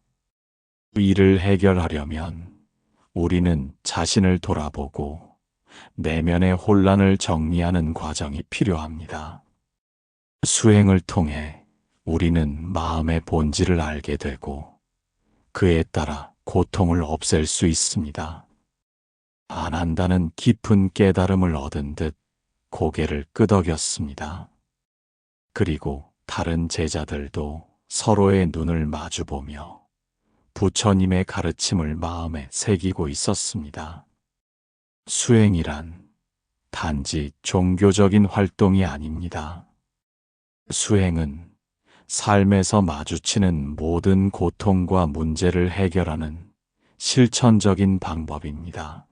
[SPEAKER 1] 이를 해결하려면 우리는 자신을 돌아보고 내면의 혼란을 정리하는 과정이 필요합니다. 수행을 통해 우리는 마음의 본질을 알게 되고 그에 따라 고통을 없앨 수 있습니다. 안 한다는 깊은 깨달음을 얻은 듯 고개를 끄덕였습니다. 그리고 다른 제자들도 서로의 눈을 마주보며 부처님의 가르침을 마음에 새기고 있었습니다. 수행이란 단지 종교적인 활동이 아닙니다. 수행은 삶에서 마주치는 모든 고통과 문제를 해결하는 실천적인 방법입니다.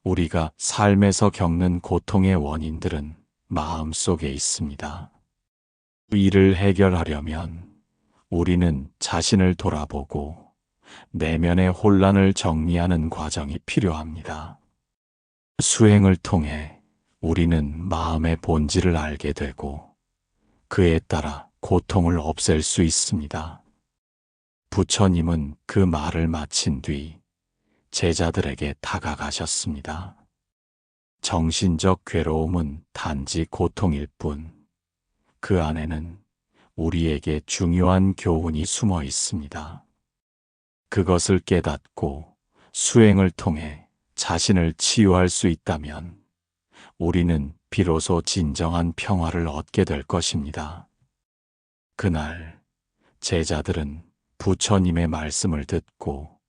[SPEAKER 1] 우리가 삶에서 겪는 고통의 원인들은 마음 속에 있습니다. 이를 해결하려면 우리는 자신을 돌아보고 내면의 혼란을 정리하는 과정이 필요합니다. 수행을 통해 우리는 마음의 본질을 알게 되고 그에 따라 고통을 없앨 수 있습니다. 부처님은 그 말을 마친 뒤 제자들에게 다가가셨습니다. 정신적 괴로움은 단지 고통일 뿐, 그 안에는 우리에게 중요한 교훈이 숨어 있습니다. 그것을 깨닫고 수행을 통해 자신을 치유할 수 있다면 우리는 비로소 진정한 평화를 얻게 될 것입니다. 그날 제자들은 부처님의 말씀을 듣고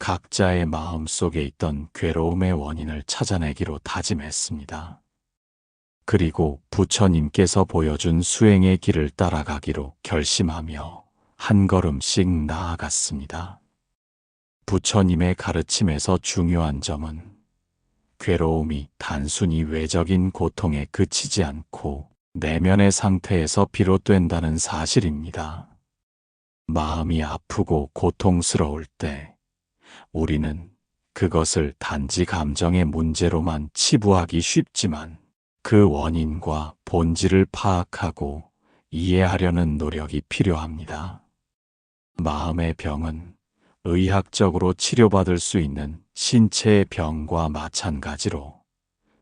[SPEAKER 1] 각자의 마음 속에 있던 괴로움의 원인을 찾아내기로 다짐했습니다. 그리고 부처님께서 보여준 수행의 길을 따라가기로 결심하며 한 걸음씩 나아갔습니다. 부처님의 가르침에서 중요한 점은 괴로움이 단순히 외적인 고통에 그치지 않고 내면의 상태에서 비롯된다는 사실입니다. 마음이 아프고 고통스러울 때 우리는 그것을 단지 감정의 문제로만 치부하기 쉽지만 그 원인과 본질을 파악하고 이해하려는 노력이 필요합니다. 마음의 병은 의학적으로 치료받을 수 있는 신체의 병과 마찬가지로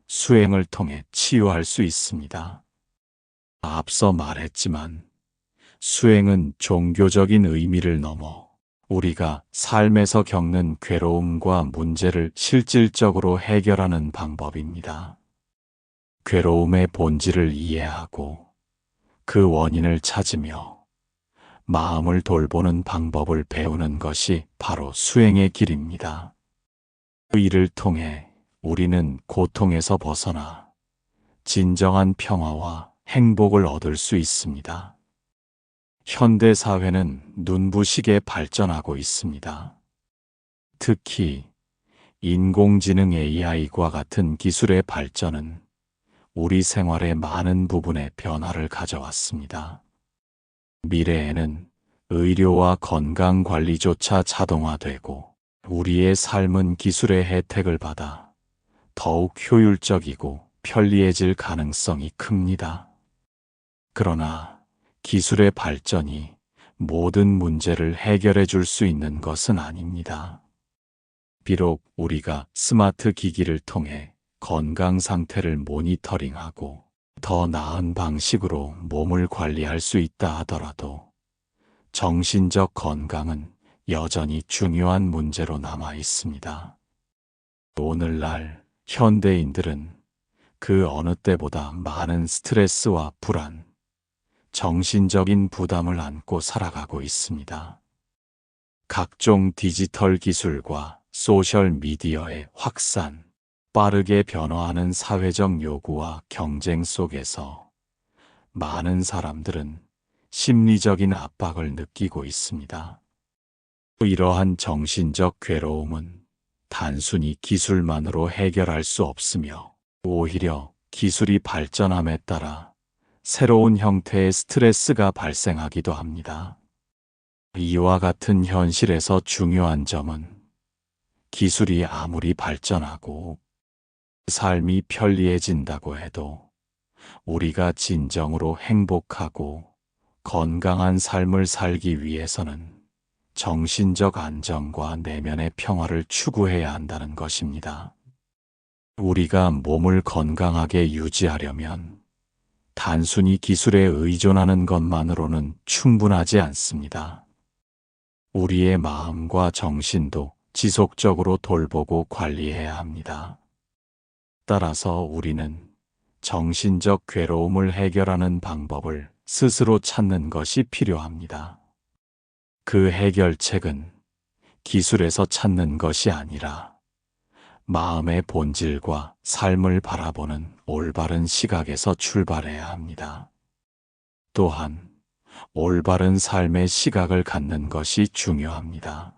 [SPEAKER 1] 수행을 통해 치유할 수 있습니다. 앞서 말했지만 수행은 종교적인 의미를 넘어 우리가 삶에서 겪는 괴로움과 문제를 실질적으로 해결하는 방법입니다. 괴로움의 본질을 이해하고 그 원인을 찾으며 마음을 돌보는 방법을 배우는 것이 바로 수행의 길입니다. 이를 통해 우리는 고통에서 벗어나 진정한 평화와 행복을 얻을 수 있습니다. 현대 사회는 눈부시게 발전하고 있습니다. 특히 인공지능 AI과 같은 기술의 발전은 우리 생활의 많은 부분에 변화를 가져왔습니다. 미래에는 의료와 건강 관리조차 자동화되고 우리의 삶은 기술의 혜택을 받아 더욱 효율적이고 편리해질 가능성이 큽니다. 그러나 기술의 발전이 모든 문제를 해결해 줄 수 있는 것은 아닙니다. 비록 우리가 스마트 기기를 통해 건강 상태를 모니터링하고 더 나은 방식으로 몸을 관리할 수 있다 하더라도 정신적 건강은 여전히 중요한 문제로 남아 있습니다. 오늘날 현대인들은 그 어느 때보다 많은 스트레스와 불안, 정신적인 부담을 안고 살아가고 있습니다. 각종 디지털 기술과 소셜 미디어의 확산, 빠르게 변화하는 사회적 요구와 경쟁 속에서 많은 사람들은 심리적인 압박을 느끼고 있습니다. 이러한 정신적 괴로움은 단순히 기술만으로 해결할 수 없으며 오히려 기술이 발전함에 따라 새로운 형태의 스트레스가 발생하기도 합니다. 이와 같은 현실에서 중요한 점은 기술이 아무리 발전하고 삶이 편리해진다고 해도 우리가 진정으로 행복하고 건강한 삶을 살기 위해서는 정신적 안정과 내면의 평화를 추구해야 한다는 것입니다. 우리가 몸을 건강하게 유지하려면 단순히 기술에 의존하는 것만으로는 충분하지 않습니다. 우리의 마음과 정신도 지속적으로 돌보고 관리해야 합니다. 따라서 우리는 정신적 괴로움을 해결하는 방법을 스스로 찾는 것이 필요합니다. 그 해결책은 기술에서 찾는 것이 아니라 마음의 본질과 삶을 바라보는 올바른 시각에서 출발해야 합니다. 또한 올바른 삶의 시각을 갖는 것이 중요합니다.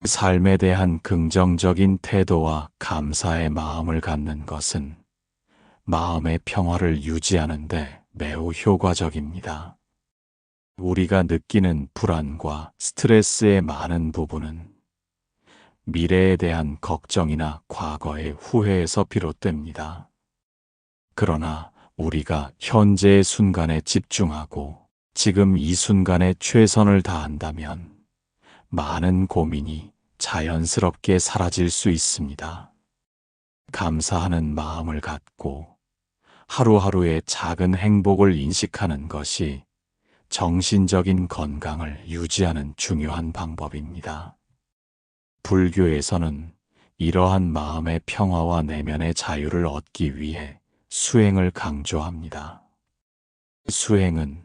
[SPEAKER 1] 삶에 대한 긍정적인 태도와 감사의 마음을 갖는 것은 마음의 평화를 유지하는 데 매우 효과적입니다. 우리가 느끼는 불안과 스트레스의 많은 부분은 미래에 대한 걱정이나 과거의 후회에서 비롯됩니다. 그러나 우리가 현재의 순간에 집중하고 지금 이 순간에 최선을 다한다면 많은 고민이 자연스럽게 사라질 수 있습니다. 감사하는 마음을 갖고 하루하루의 작은 행복을 인식하는 것이 정신적인 건강을 유지하는 중요한 방법입니다. 불교에서는 이러한 마음의 평화와 내면의 자유를 얻기 위해 수행을 강조합니다. 수행은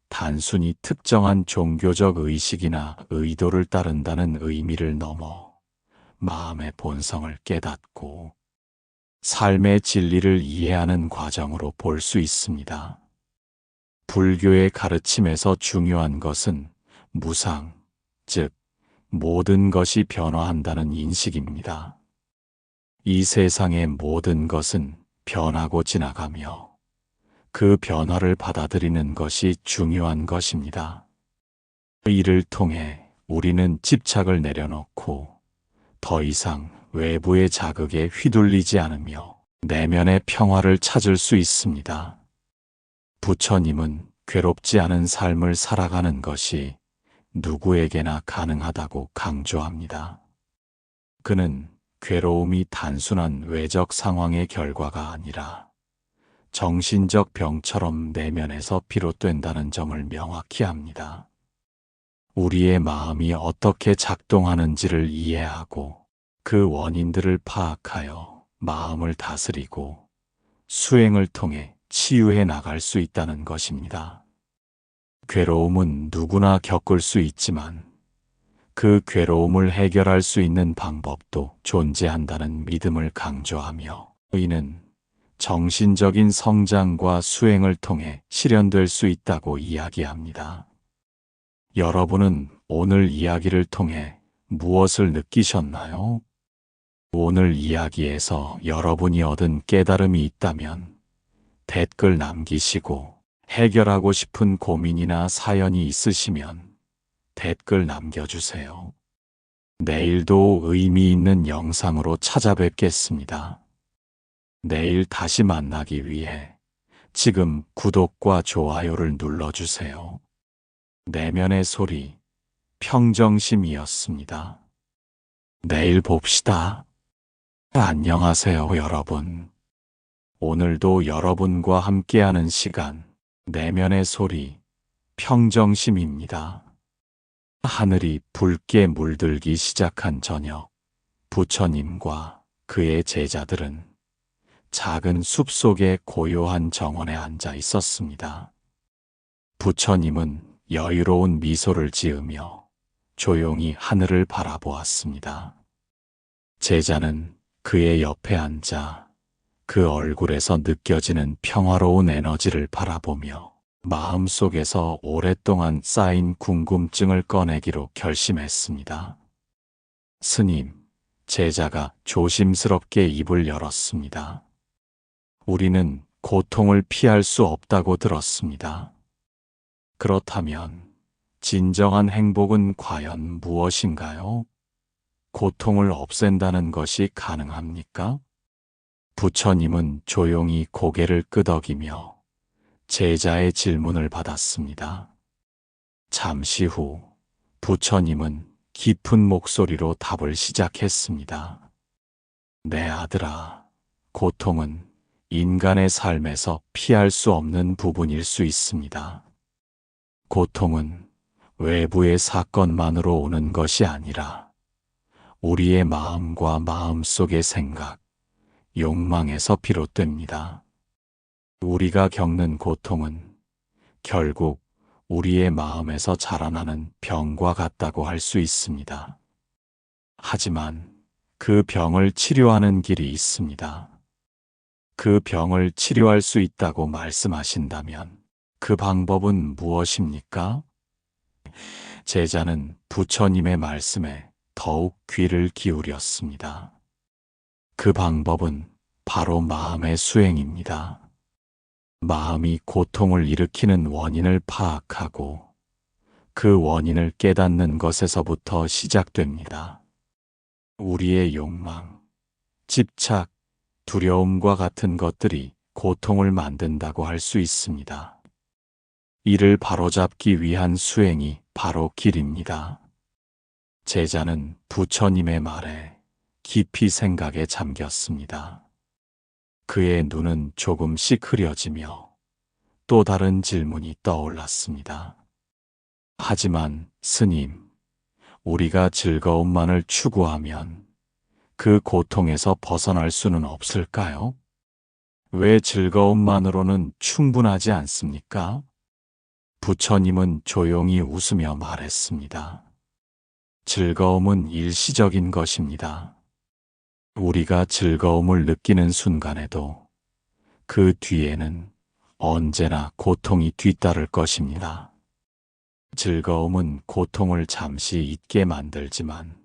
[SPEAKER 1] 단순히 특정한 종교적 의식이나 의도를 따른다는 의미를 넘어 마음의 본성을 깨닫고 삶의 진리를 이해하는 과정으로 볼 수 있습니다. 불교의 가르침에서 중요한 것은 무상, 즉 모든 것이 변화한다는 인식입니다. 이 세상의 모든 것은 변하고 지나가며 그 변화를 받아들이는 것이 중요한 것입니다. 이를 통해 우리는 집착을 내려놓고 더 이상 외부의 자극에 휘둘리지 않으며 내면의 평화를 찾을 수 있습니다. 부처님은 괴롭지 않은 삶을 살아가는 것이 누구에게나 가능하다고 강조합니다. 그는 괴로움이 단순한 외적 상황의 결과가 아니라 정신적 병처럼 내면에서 비롯된다는 점을 명확히 합니다. 우리의 마음이 어떻게 작동하는지를 이해하고 그 원인들을 파악하여 마음을 다스리고 수행을 통해 치유해 나갈 수 있다는 것입니다. 괴로움은 누구나 겪을 수 있지만 그 괴로움을 해결할 수 있는 방법도 존재한다는 믿음을 강조하며 이는 정신적인 성장과 수행을 통해 실현될 수 있다고 이야기합니다. 여러분은 오늘 이야기를 통해 무엇을 느끼셨나요? 오늘 이야기에서 여러분이 얻은 깨달음이 있다면 댓글 남기시고 해결하고 싶은 고민이나 사연이 있으시면 댓글 남겨주세요. 내일도 의미 있는 영상으로 찾아뵙겠습니다. 내일 다시 만나기 위해 지금 구독과 좋아요를 눌러주세요. 내면의 소리, 평정심이었습니다. 내일 봅시다. 안녕하세요, 여러분. 오늘도 여러분과 함께하는 시간, 내면의 소리, 평정심입니다. 하늘이 붉게 물들기 시작한 저녁, 부처님과 그의 제자들은 작은 숲속의 고요한 정원에 앉아 있었습니다. 부처님은 여유로운 미소를 지으며 조용히 하늘을 바라보았습니다. 제자는 그의 옆에 앉아 그 얼굴에서 느껴지는 평화로운 에너지를 바라보며 마음속에서 오랫동안 쌓인 궁금증을 꺼내기로 결심했습니다. 스님, 제자가 조심스럽게 입을 열었습니다. 우리는 고통을 피할 수 없다고 들었습니다. 그렇다면 진정한 행복은 과연 무엇인가요? 고통을 없앤다는 것이 가능합니까? 부처님은 조용히 고개를 끄덕이며 제자의 질문을 받았습니다. 잠시 후 부처님은 깊은 목소리로 답을 시작했습니다. 내 아들아, 고통은 인간의 삶에서 피할 수 없는 부분일 수 있습니다. 고통은 외부의 사건만으로 오는 것이 아니라 우리의 마음과 마음속의 생각, 욕망에서 비롯됩니다. 우리가 겪는 고통은 결국 우리의 마음에서 자라나는 병과 같다고 할 수 있습니다. 하지만 그 병을 치료하는 길이 있습니다. 그 병을 치료할 수 있다고 말씀하신다면 그 방법은 무엇입니까? 제자는 부처님의 말씀에 더욱 귀를 기울였습니다. 그 방법은 바로 마음의 수행입니다. 마음이 고통을 일으키는 원인을 파악하고 그 원인을 깨닫는 것에서부터 시작됩니다. 우리의 욕망, 집착, 두려움과 같은 것들이 고통을 만든다고 할 수 있습니다. 이를 바로잡기 위한 수행이 바로 길입니다. 제자는 부처님의 말에 깊이 생각에 잠겼습니다. 그의 눈은 조금씩 흐려지며 또 다른 질문이 떠올랐습니다. 하지만 스님, 우리가 즐거움만을 추구하면 그 고통에서 벗어날 수는 없을까요? 왜 즐거움만으로는 충분하지 않습니까? 부처님은 조용히 웃으며 말했습니다. 즐거움은 일시적인 것입니다. 우리가 즐거움을 느끼는 순간에도 그 뒤에는 언제나 고통이 뒤따를 것입니다. 즐거움은 고통을 잠시 잊게 만들지만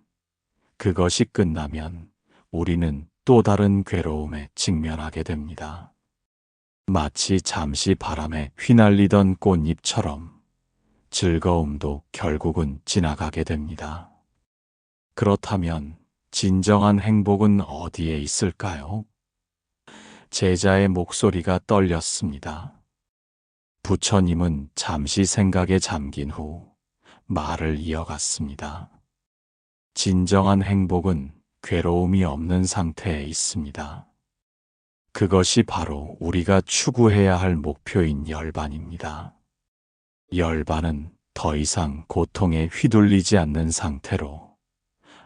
[SPEAKER 1] 그것이 끝나면 우리는 또 다른 괴로움에 직면하게 됩니다. 마치 잠시 바람에 휘날리던 꽃잎처럼 즐거움도 결국은 지나가게 됩니다. 그렇다면 진정한 행복은 어디에 있을까요? 제자의 목소리가 떨렸습니다. 부처님은 잠시 생각에 잠긴 후 말을 이어갔습니다. 진정한 행복은 괴로움이 없는 상태에 있습니다. 그것이 바로 우리가 추구해야 할 목표인 열반입니다. 열반은 더 이상 고통에 휘둘리지 않는 상태로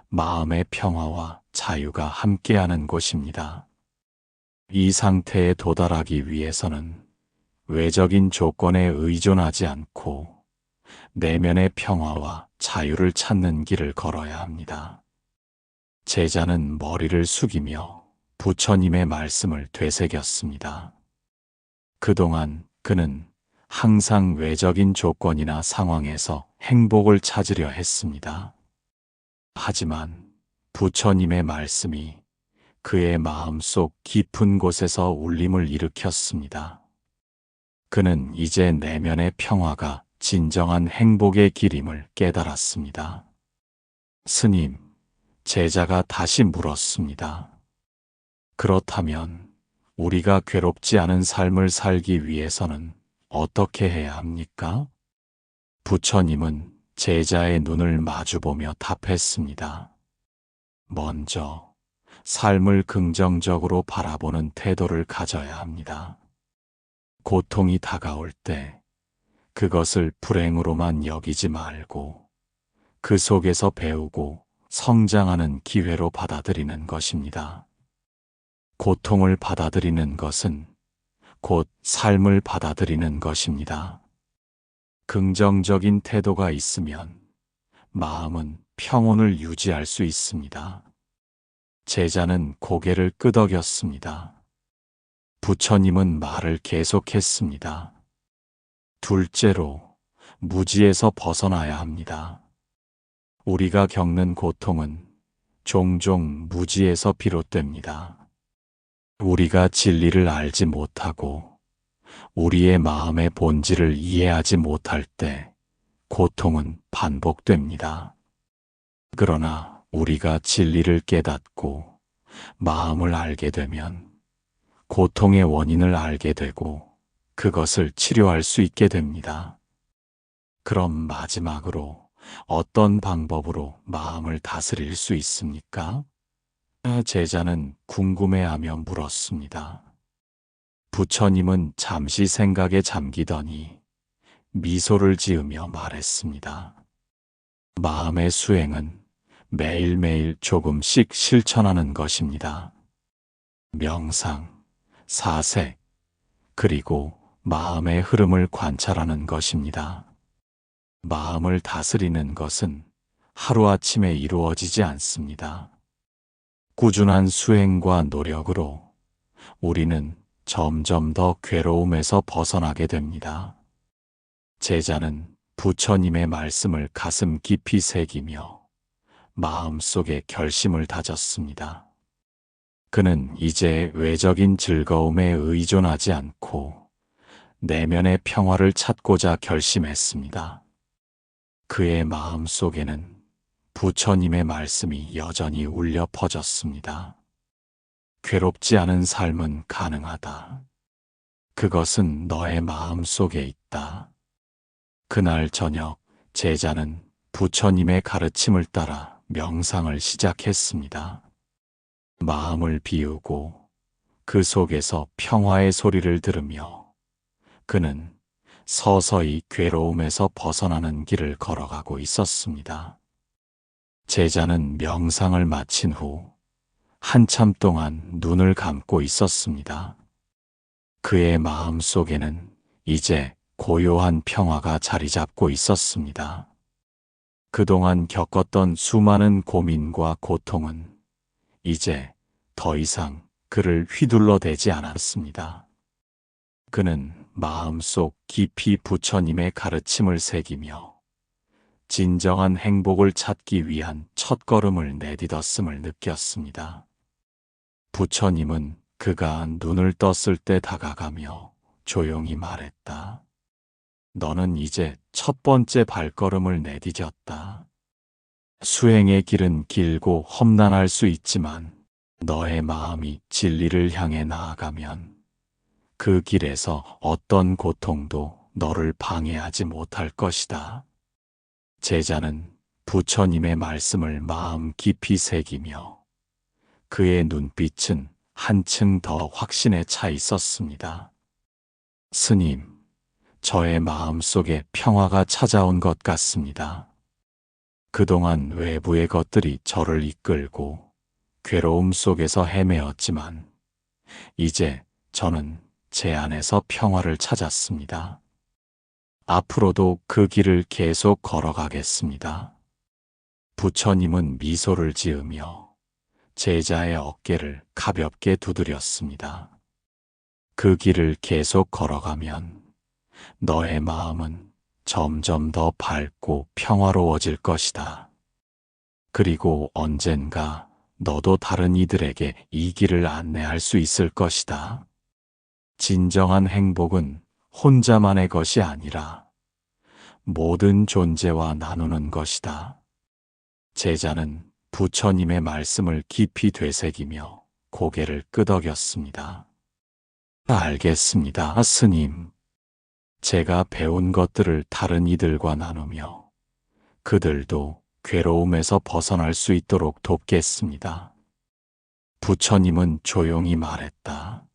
[SPEAKER 1] 마음의 평화와 자유가 함께하는 곳입니다. 이 상태에 도달하기 위해서는 외적인 조건에 의존하지 않고 내면의 평화와 자유를 찾는 길을 걸어야 합니다. 제자는 머리를 숙이며 부처님의 말씀을 되새겼습니다. 그동안 그는 항상 외적인 조건이나 상황에서 행복을 찾으려 했습니다. 하지만 부처님의 말씀이 그의 마음속 깊은 곳에서 울림을 일으켰습니다. 그는 이제 내면의 평화가 진정한 행복의 길임을 깨달았습니다. 스님, 제자가 다시 물었습니다. 그렇다면 우리가 괴롭지 않은 삶을 살기 위해서는 어떻게 해야 합니까? 부처님은 제자의 눈을 마주보며 답했습니다. 먼저 삶을 긍정적으로 바라보는 태도를 가져야 합니다. 고통이 다가올 때 그것을 불행으로만 여기지 말고 그 속에서 배우고 성장하는 기회로 받아들이는 것입니다. 고통을 받아들이는 것은 곧 삶을 받아들이는 것입니다. 긍정적인 태도가 있으면 마음은 평온을 유지할 수 있습니다. 제자는 고개를 끄덕였습니다. 부처님은 말을 계속했습니다. 둘째로, 무지에서 벗어나야 합니다. 우리가 겪는 고통은 종종 무지에서 비롯됩니다. 우리가 진리를 알지 못하고 우리의 마음의 본질을 이해하지 못할 때 고통은 반복됩니다. 그러나 우리가 진리를 깨닫고 마음을 알게 되면 고통의 원인을 알게 되고 그것을 치료할 수 있게 됩니다. 그럼 마지막으로 어떤 방법으로 마음을 다스릴 수 있습니까? 제자는 궁금해하며 물었습니다. 부처님은 잠시 생각에 잠기더니 미소를 지으며 말했습니다. 마음의 수행은 매일매일 조금씩 실천하는 것입니다. 명상, 사색, 그리고 마음의 흐름을 관찰하는 것입니다. 마음을 다스리는 것은 하루아침에 이루어지지 않습니다. 꾸준한 수행과 노력으로 우리는 점점 더 괴로움에서 벗어나게 됩니다. 제자는 부처님의 말씀을 가슴 깊이 새기며 마음속에 결심을 다졌습니다. 그는 이제 외적인 즐거움에 의존하지 않고 내면의 평화를 찾고자 결심했습니다. 그의 마음속에는 부처님의 말씀이 여전히 울려 퍼졌습니다. 괴롭지 않은 삶은 가능하다. 그것은 너의 마음속에 있다. 그날 저녁 제자는 부처님의 가르침을 따라 명상을 시작했습니다. 마음을 비우고 그 속에서 평화의 소리를 들으며 그는 서서히 괴로움에서 벗어나는 길을 걸어가고 있었습니다. 제자는 명상을 마친 후 한참 동안 눈을 감고 있었습니다. 그의 마음 속에는 이제 고요한 평화가 자리 잡고 있었습니다. 그동안 겪었던 수많은 고민과 고통은 이제 더 이상 그를 휘둘러대지 않았습니다. 그는 마음속 깊이 부처님의 가르침을 새기며 진정한 행복을 찾기 위한 첫걸음을 내딛었음을 느꼈습니다. 부처님은 그가 눈을 떴을 때 다가가며 조용히 말했다. 너는 이제 첫 번째 발걸음을 내디뎠다. 수행의 길은 길고 험난할 수 있지만 너의 마음이 진리를 향해 나아가면 그 길에서 어떤 고통도 너를 방해하지 못할 것이다. 제자는 부처님의 말씀을 마음 깊이 새기며 그의 눈빛은 한층 더 확신에 차 있었습니다. 스님, 저의 마음속에 평화가 찾아온 것 같습니다. 그동안 외부의 것들이 저를 이끌고 괴로움 속에서 헤매었지만 이제 저는 제 안에서 평화를 찾았습니다. 앞으로도 그 길을 계속 걸어가겠습니다. 부처님은 미소를 지으며 제자의 어깨를 가볍게 두드렸습니다. 그 길을 계속 걸어가면 너의 마음은 점점 더 밝고 평화로워질 것이다. 그리고 언젠가 너도 다른 이들에게 이 길을 안내할 수 있을 것이다. 진정한 행복은 혼자만의 것이 아니라 모든 존재와 나누는 것이다. 제자는 부처님의 말씀을 깊이 되새기며 고개를 끄덕였습니다. 알겠습니다, 스님. 제가 배운 것들을 다른 이들과 나누며 그들도 괴로움에서 벗어날 수 있도록 돕겠습니다. 부처님은 조용히 말했다.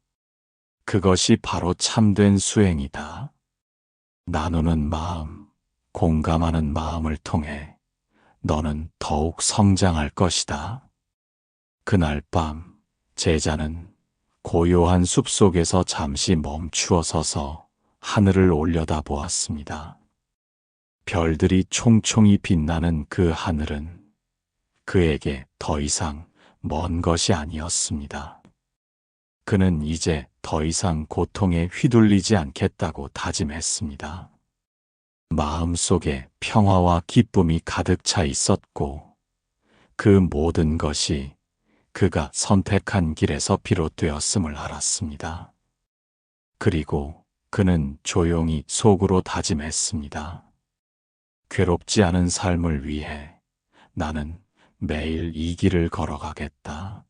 [SPEAKER 1] 그것이 바로 참된 수행이다. 나누는 마음, 공감하는 마음을 통해 너는 더욱 성장할 것이다. 그날 밤, 제자는 고요한 숲속에서 잠시 멈추어 서서 하늘을 올려다보았습니다. 별들이 총총히 빛나는 그 하늘은 그에게 더 이상 먼 것이 아니었습니다. 그는 이제 더 이상 고통에 휘둘리지 않겠다고 다짐했습니다. 마음속에 평화와 기쁨이 가득 차 있었고 그 모든 것이 그가 선택한 길에서 비롯되었음을 알았습니다. 그리고 그는 조용히 속으로 다짐했습니다. 괴롭지 않은 삶을 위해 나는 매일 이 길을 걸어가겠다.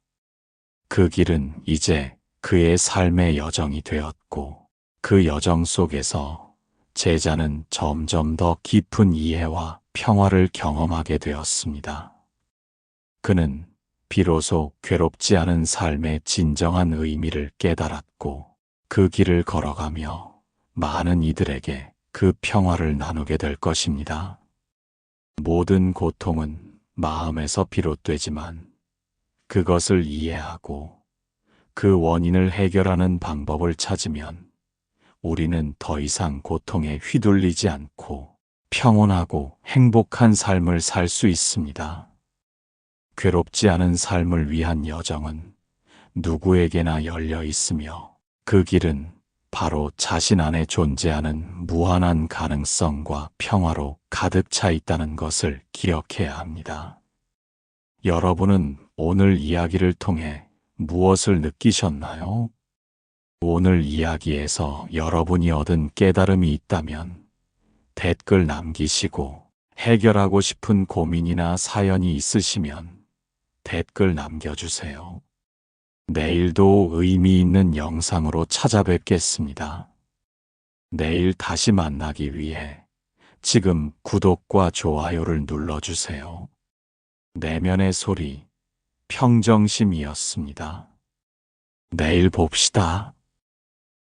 [SPEAKER 1] 그 길은 이제 그의 삶의 여정이 되었고 그 여정 속에서 제자는 점점 더 깊은 이해와 평화를 경험하게 되었습니다. 그는 비로소 괴롭지 않은 삶의 진정한 의미를 깨달았고 그 길을 걸어가며 많은 이들에게 그 평화를 나누게 될 것입니다. 모든 고통은 마음에서 비롯되지만 그것을 이해하고 그 원인을 해결하는 방법을 찾으면 우리는 더 이상 고통에 휘둘리지 않고 평온하고 행복한 삶을 살 수 있습니다. 괴롭지 않은 삶을 위한 여정은 누구에게나 열려 있으며 그 길은 바로 자신 안에 존재하는 무한한 가능성과 평화로 가득 차 있다는 것을 기억해야 합니다. 여러분은 오늘 이야기를 통해 무엇을 느끼셨나요? 오늘 이야기에서 여러분이 얻은 깨달음이 있다면 댓글 남기시고 해결하고 싶은 고민이나 사연이 있으시면 댓글 남겨주세요. 내일도 의미 있는 영상으로 찾아뵙겠습니다. 내일 다시 만나기 위해 지금 구독과 좋아요를 눌러주세요. 내면의 소리, 평정심이었습니다. 내일 봅시다.